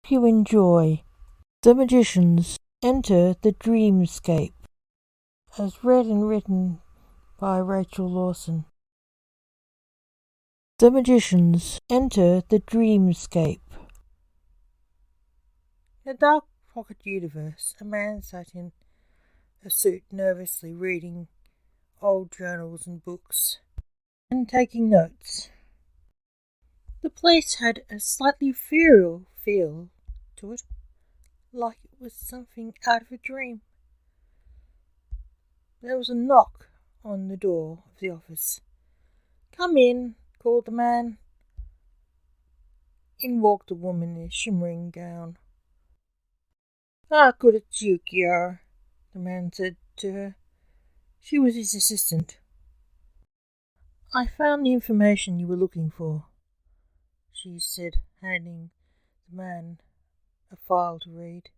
You enjoy The Magicians Enter the Dreamscape, as read and written by Rachel Lawson. The Magicians Enter the Dreamscape. In a dark pocket universe, a man sat in a suit nervously reading old journals and books and taking notes. The place had a slightly ethereal feel to it, like it was something out of a dream. There was a knock on the door of the office. "Come in," called the man. In walked a woman in a shimmering gown. "Ah, good, it's you, Kiara," the man said to her. She was his assistant. "I found the information you were looking for," she said, handing the man a file to read.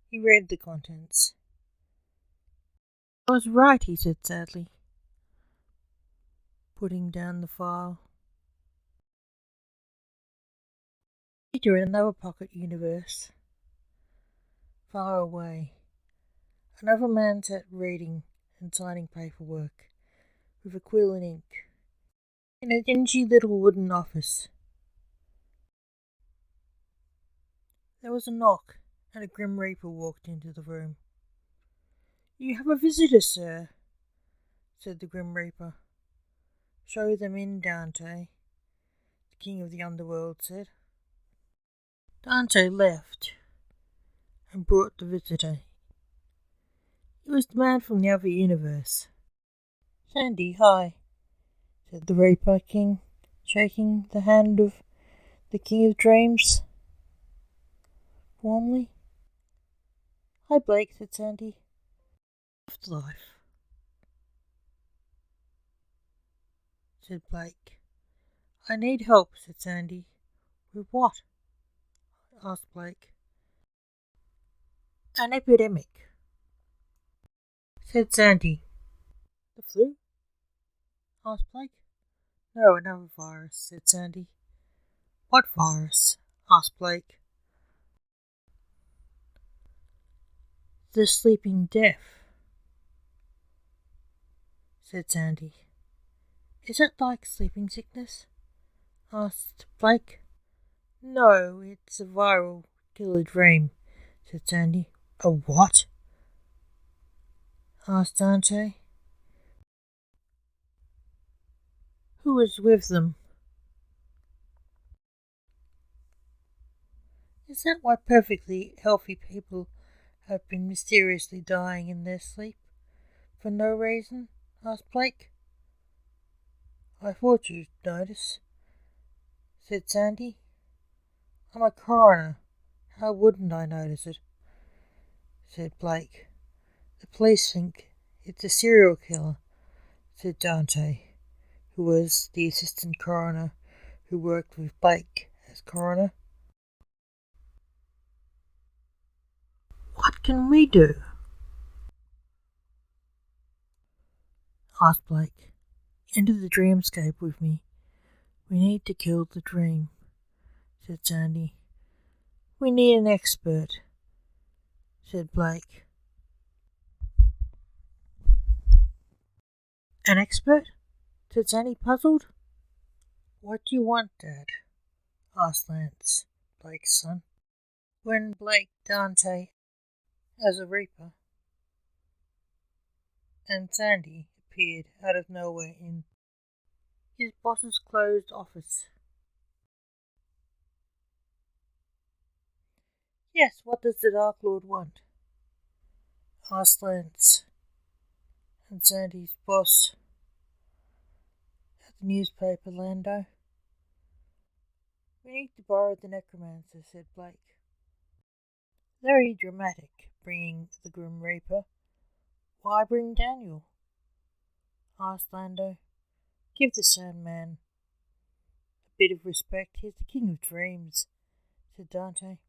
He read the contents. "I was right," he said sadly, putting down the file. You're in another pocket universe, far away. Another man sat reading and signing paperwork with a quill and ink in a dingy little wooden office. There was a knock, and a Grim Reaper walked into the room. "You have a visitor, sir," said the Grim Reaper. "Show them in, Dante," the king of the underworld said. Dante left and brought the visitor. It was the man from the other universe. "Sandy, hi," said the Reaper King, shaking the hand of the King of Dreams warmly. "Hi, Blake," said Sandy. "Afterlife," said Blake. "I need help," said Sandy. "With what?" asked Blake. "An epidemic," said Sandy. "The flu?" asked Blake. "No, another virus," said Sandy. "What virus?" asked Blake. "The sleeping deaf," said Sandy. "Is it like sleeping sickness?" asked Blake. "No, it's a viral killer dream," said Sandy. "A what?" asked Dante. "Who was with them?" "Is that why perfectly healthy people have been mysteriously dying in their sleep? For no reason?" asked Blake. "I thought you'd notice," said Sandy. "I'm a coroner. How wouldn't I notice it?" said Blake. "The police think it's a serial killer," said Dante, who was the assistant coroner who worked with Blake as coroner. "What can we do?" asked Blake. "Enter the dreamscape with me. We need to kill the dream," said Sandy. "We need an expert," said Blake. "An expert?" said Sandy, puzzled. "What do you want, Dad?" asked Lance, Blake's son. When Blake, Dante as a Reaper, and Sandy appeared out of nowhere in his boss's closed office. "Yes, what does the Dark Lord want?" asked Lance and Sandy's boss at the newspaper, Lando. "We need to borrow the necromancer," said Blake. "Very dramatic, bringing the Grim Reaper. Why bring Daniel?" asked Lando. "Give the Sandman a bit of respect. He's the king of dreams," said Dante.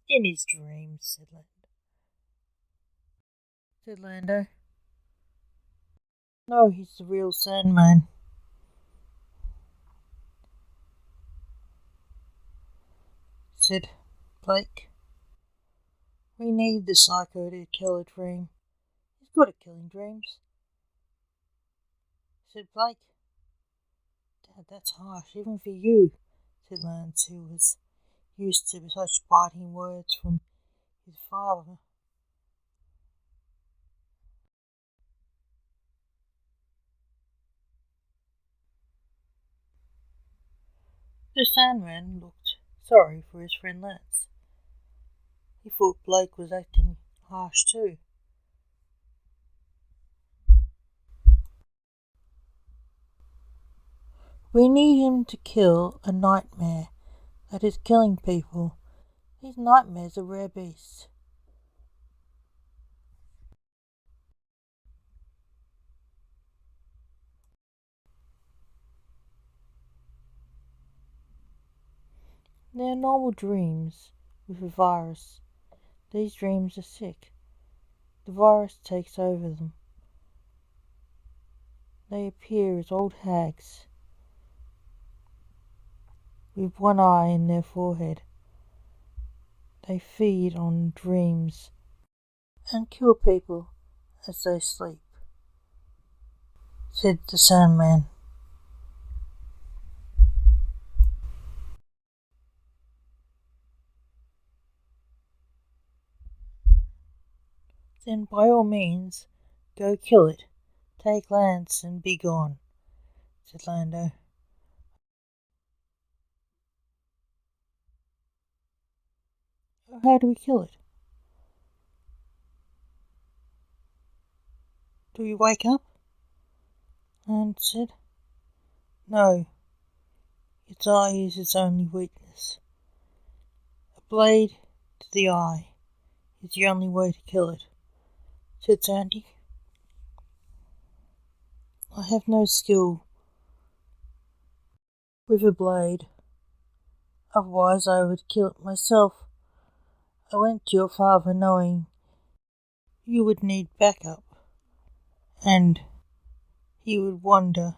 "In his dreams," said Lando. "No, he's the real Sandman." said Blake. We need the psycho to kill a dream. He's good at killing dreams, said Blake. Dad, that's harsh, even for you, said Lance, who was used to such biting words from his father. The Sandman looked sorry for his friend Lance. He thought Blake was acting harsh too. We need him to kill a nightmare that is killing people. These nightmares are rare beasts. They are normal dreams with a virus. These dreams are sick. The virus takes over them. They appear as old hags with one eye in their forehead. They feed on dreams and kill people as they sleep, said the Sandman. Then by all means, go kill it. Take Lance and be gone, said Lando. How do we kill it? Do we wake up? Lance said. No, its eye is its only weakness. A blade to the eye is the only way to kill it, said Sandy. I have no skill with a blade, otherwise I would kill it myself. I went to your father knowing you would need backup, and he would wonder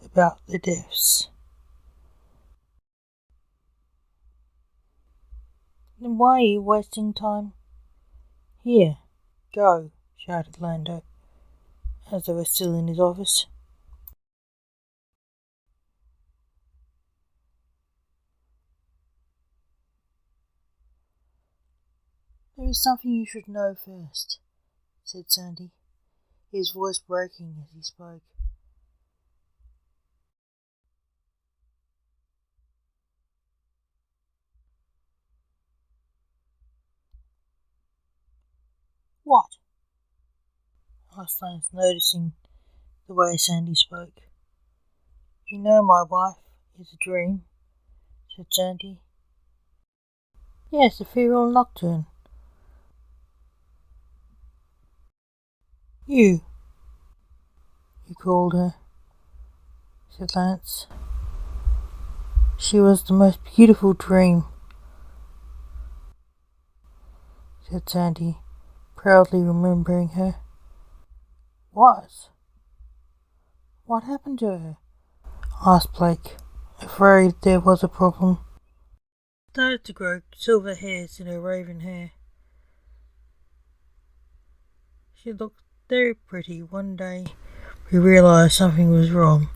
about the deaths. Then why are you wasting time? Here, go, shouted Lando, as they were still in his office. There is something you should know first, said Sandy, his voice breaking as he spoke. What? Asked Lance, noticing the way Sandy spoke. You know my wife is a dream, said Sandy. Yes, ethereal nocturne. You called her, said Lance. She was the most beautiful dream, said Sandy, proudly remembering her. What? What happened to her? Asked Blake, afraid there was a problem. Started to grow silver hairs in her raven hair. She looked very pretty. One day we realized something was wrong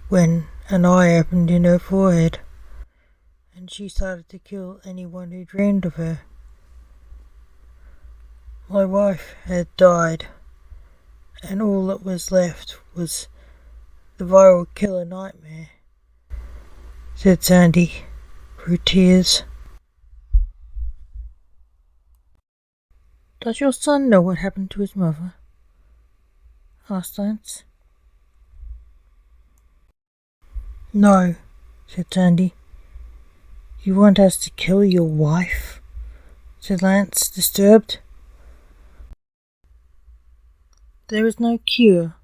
when an eye opened in her forehead, and she started to kill anyone who dreamed of her. My wife had died, and all that was left was the viral killer nightmare, said Sandy through tears. Does your son know what happened to his mother? Asked Lance. No, said Sandy. You want us to kill your wife? Said Lance, disturbed. There is no cure,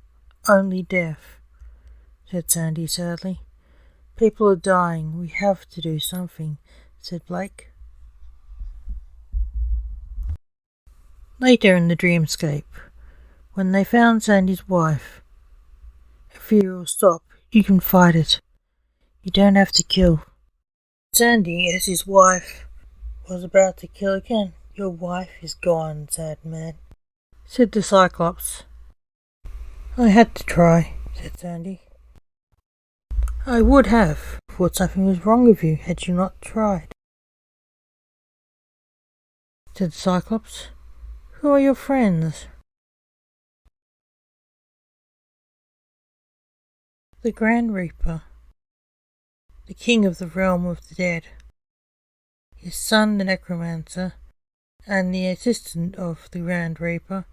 only death, said Sandy sadly. People are dying. We have to do something, said Blake. Later in the Dreamscape, when they found Sandy's wife, if you will stop, you can fight it. You don't have to kill. Sandy, as his wife, was about to kill again. Your wife is gone, Sandman, said the Cyclops. I had to try, said Sandy. I would have thought something was wrong with you had you not tried, said the Cyclops. Who are your friends? The Grand Reaper, the king of the realm of the dead, his son the Necromancer, and the assistant of the Grand Reaper,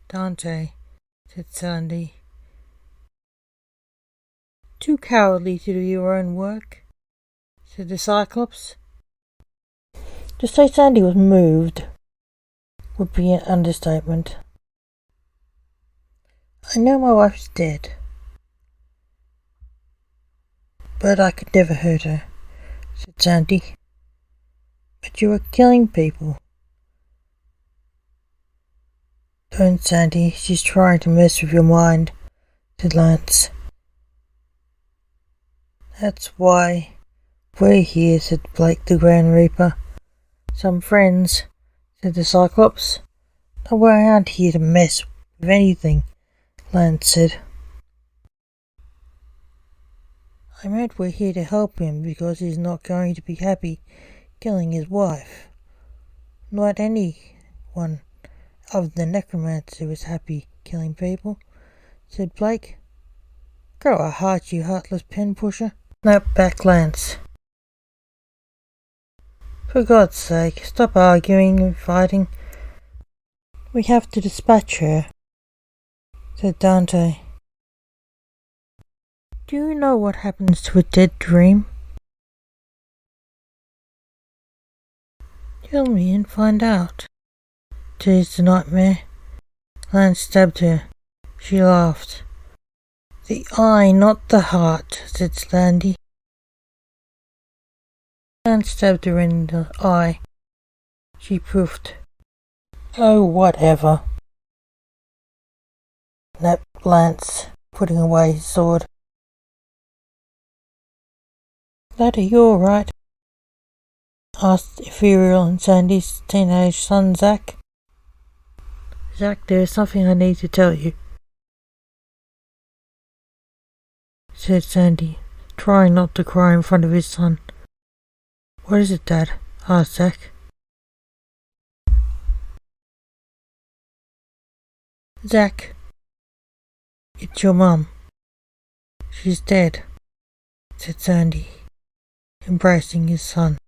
Dante, said Sandy. Too cowardly to do your own work, said the Cyclops. To say Sandy was moved would be an understatement. I know my wife's dead, but I could never hurt her, said Sandy. But you are killing people. Don't, Sandy, she's trying to mess with your mind, said Lance. That's why we're here, said Blake the Grand Reaper. Some friends, said the Cyclops. No, we aren't here to mess with anything, Lance said. I meant we're here to help him because he's not going to be happy killing his wife. Not anyone other than Necromancer is happy killing people, said Blake. Grow a heart, you heartless pen pusher, snapped back Lance. For God's sake, stop arguing and fighting. We have to dispatch her, said Dante. Do you know what happens to a dead dream? Tell me and find out, teased the nightmare. Lance stabbed her. She laughed. The eye, not the heart, said Sandy. Lance stabbed her in the eye. She poofed. Oh, whatever, snapped Lance, putting away his sword. That are you all right? Asked Ethereal and Sandy's teenage son, Zack. Zack, there is something I need to tell you, said Sandy, trying not to cry in front of his son. What is it, Dad? Asked Zack. Zack, it's your mum. She's dead, said Sandy, embracing his son.